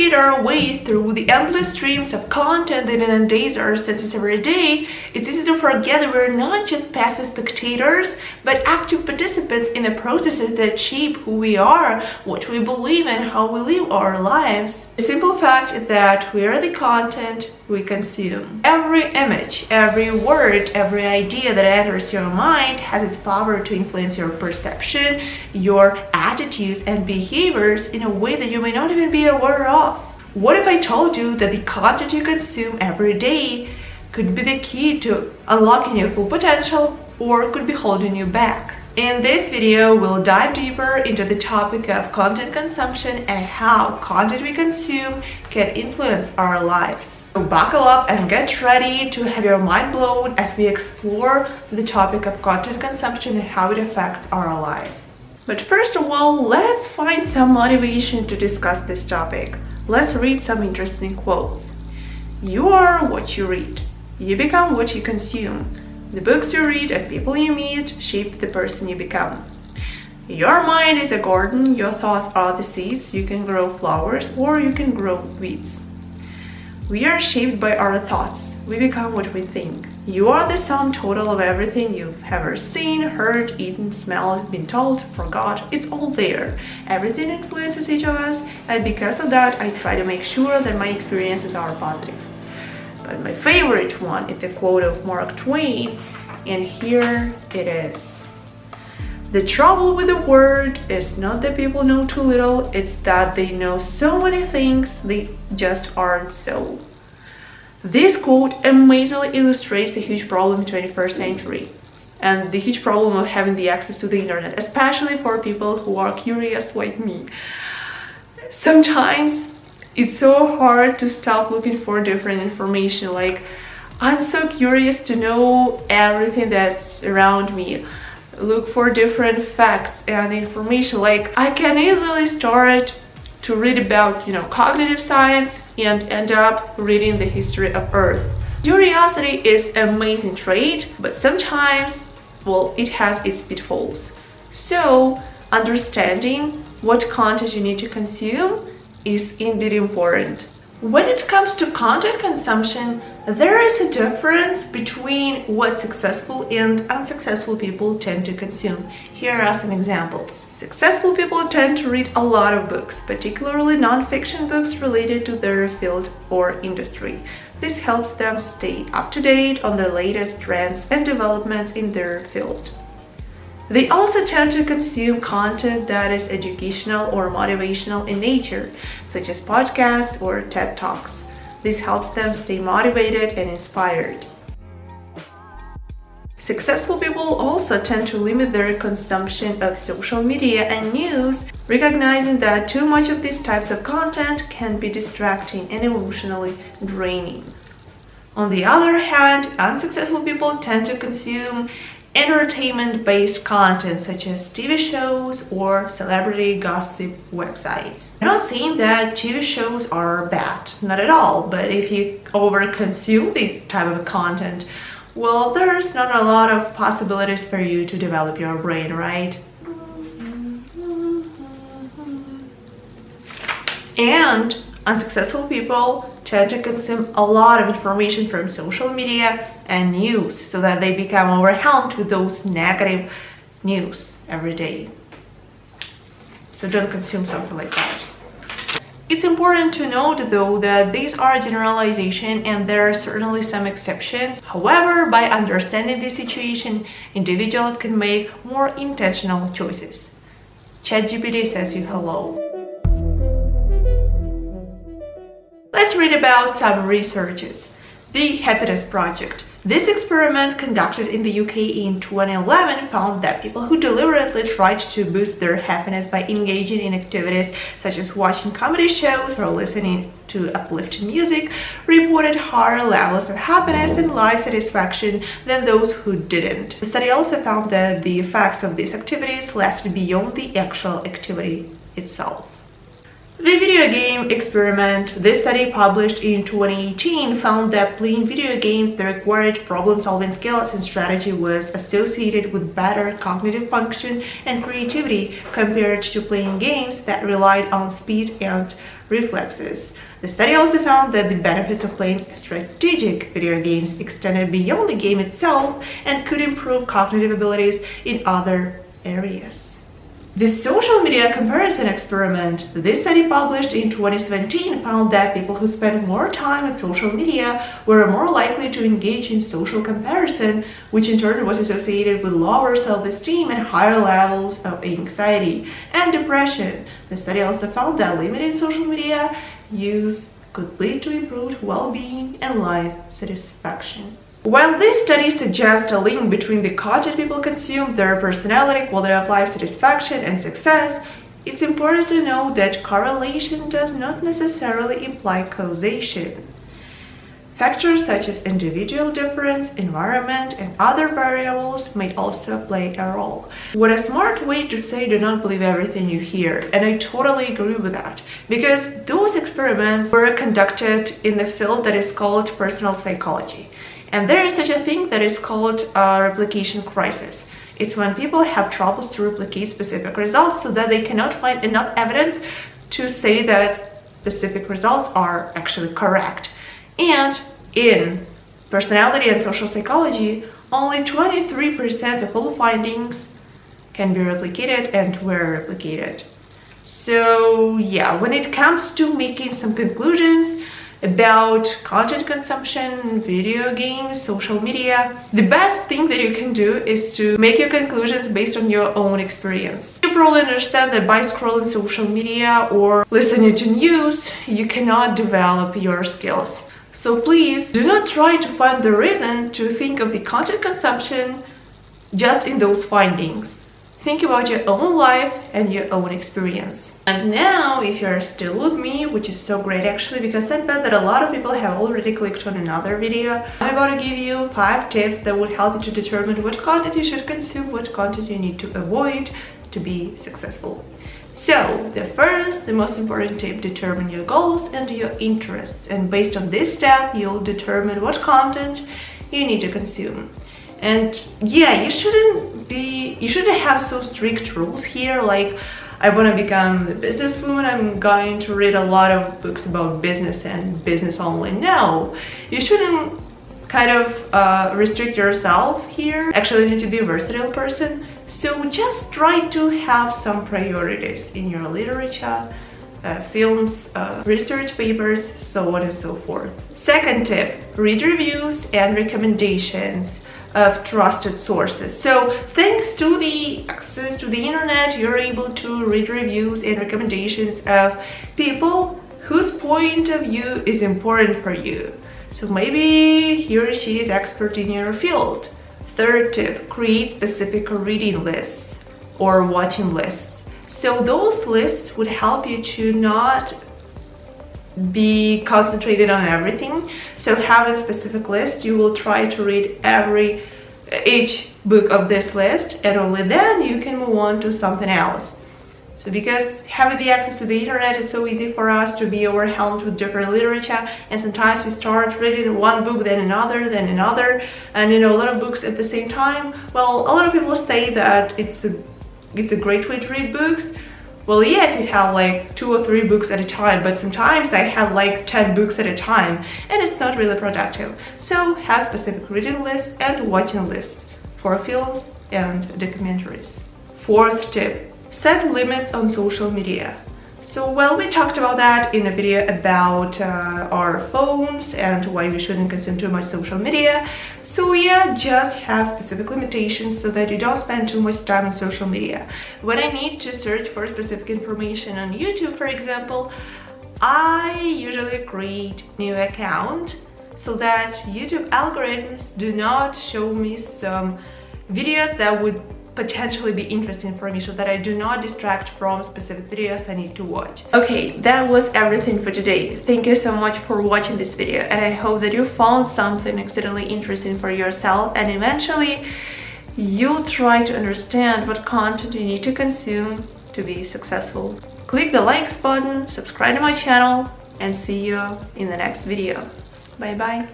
navigate our way through the endless streams of content that inundates our senses every day, it's easy to forget that we're not just passive spectators, but active participants in the processes that shape who we are, what we believe, and how we live our lives. The simple fact is that we are the content we consume. Every image, every word, every idea that enters your mind has its power to influence your perception, your attitudes, and behaviors in a way that you may not even be aware of. What if I told you that the content you consume every day could be the key to unlocking your full potential, or could be holding you back? In this video, we'll dive deeper into the topic of content consumption and how content we consume can influence our lives. So buckle up and get ready to have your mind blown as we explore the topic of content consumption and how it affects our life. But first of all, let's find some motivation to discuss this topic. Let's read some interesting quotes. You are what you read. You become what you consume. The books you read and people you meet shape the person you become. Your mind is a garden. Your thoughts are the seeds. You can grow flowers or you can grow weeds. We are shaped by our thoughts. We become what we think. You are the sum total of everything you've ever seen, heard, eaten, smelled, been told, forgot. It's all there. Everything influences each of us, and because of that, I try to make sure that my experiences are positive. But my favorite one is the quote of Mark Twain, and here it is. The trouble with the world is not that people know too little, it's that they know so many things they just aren't so. This quote amazingly illustrates the huge problem in the 21st century and the huge problem of having the access to the internet, especially for people who are curious like me. Sometimes it's so hard to stop looking for different information. Like, I'm so curious to know everything that's around me. Look for different facts and information. Like, I can easily start to read about, cognitive science and end up reading the history of Earth. Curiosity is an amazing trait, but sometimes, it has its pitfalls. So, understanding what content you need to consume is indeed important. When it comes to content consumption, there is a difference between what successful and unsuccessful people tend to consume. Here are some examples. Successful people tend to read a lot of books, particularly non-fiction books related to their field or industry. This helps them stay up to date on the latest trends and developments in their field. They also tend to consume content that is educational or motivational in nature, such as podcasts or TED Talks. This helps them stay motivated and inspired. Successful people also tend to limit their consumption of social media and news, recognizing that too much of these types of content can be distracting and emotionally draining. On the other hand, unsuccessful people tend to consume entertainment-based content such as TV shows or celebrity gossip websites. I'm not saying that TV shows are bad, not at all, but if you overconsume this type of content, there's not a lot of possibilities for you to develop your brain, right? And unsuccessful people tend to consume a lot of information from social media and news so that they become overwhelmed with those negative news every day. So don't consume something like that. It's important to note though that these are generalizations and there are certainly some exceptions. However, by understanding this situation, individuals can make more intentional choices. ChatGPT says you hello. Let's read about some researches. The Happiness Project. This experiment, conducted in the UK in 2011, found that people who deliberately tried to boost their happiness by engaging in activities such as watching comedy shows or listening to uplifting music reported higher levels of happiness and life satisfaction than those who didn't. The study also found that the effects of these activities lasted beyond the actual activity itself. The video game experiment. This study published in 2018 found that playing video games that required problem-solving skills and strategy was associated with better cognitive function and creativity compared to playing games that relied on speed and reflexes. The study also found that the benefits of playing strategic video games extended beyond the game itself and could improve cognitive abilities in other areas. The social media comparison experiment. This study published in 2017 found that people who spent more time on social media were more likely to engage in social comparison, which in turn was associated with lower self-esteem and higher levels of anxiety and depression. The study also found that limiting social media use could lead to improved well-being and life satisfaction. While this study suggests a link between the content people consume, their personality, quality of life, satisfaction, and success, it's important to note that correlation does not necessarily imply causation. Factors such as individual difference, environment, and other variables may also play a role. What a smart way to say do not believe everything you hear, and I totally agree with that, because those experiments were conducted in the field that is called personal psychology. And there is such a thing that is called a replication crisis. It's when people have troubles to replicate specific results so that they cannot find enough evidence to say that specific results are actually correct. And in personality and social psychology, only 23% of all findings can be replicated and were replicated. So yeah, when it comes to making some conclusions about content consumption, video games, social media, the best thing that you can do is to make your conclusions based on your own experience. You probably understand that by scrolling social media or listening to news, you cannot develop your skills. So please do not try to find the reason to think of the content consumption just in those findings. Think about your own life and your own experience. And now, if you're still with me, which is so great actually, because I bet that a lot of people have already clicked on another video, I'm about to give you 5 tips that would help you to determine what content you should consume, what content you need to avoid to be successful. So, the most important tip, determine your goals and your interests. And based on this step, you'll determine what content you need to consume. And yeah, you shouldn't have so strict rules here, like I want to become a businesswoman, I'm going to read a lot of books about business and business only. No, you shouldn't kind of restrict yourself here. Actually, you need to be a versatile person. So just try to have some priorities in your literature, films, research papers, so on and so forth. Second tip, read reviews and recommendations of trusted sources. So thanks to the access to the internet, you're able to read reviews and recommendations of people whose point of view is important for you. So maybe he or she is expert in your field. Third tip, create specific reading lists or watching lists. So those lists would help you to not be concentrated on everything. So having a specific list, you will try to read each book of this list, and only then you can move on to something else. So because having the access to the internet, it's so easy for us to be overwhelmed with different literature, and sometimes we start reading one book, then another, and a lot of books at the same time. Well, a lot of people say that it's a great way to read books. Well, yeah, if you have like 2 or 3 books at a time, but sometimes I have like 10 books at a time, and it's not really productive. So have specific reading lists and watching lists for films and documentaries. Fourth tip, set limits on social media. So, well, we talked about that in a video about our phones and why we shouldn't consume too much social media. So yeah, just have specific limitations so that you don't spend too much time on social media. When I need to search for specific information on YouTube, for example, I usually create a new account so that YouTube algorithms do not show me some videos that would potentially be interesting for me, so that I do not distract from specific videos I need to watch. Okay, that was everything for today. Thank you so much for watching this video, and I hope that you found something extremely interesting for yourself, and eventually you'll try to understand what content you need to consume to be successful. click the likes button, subscribe to my channel, and see you in the next video. Bye bye.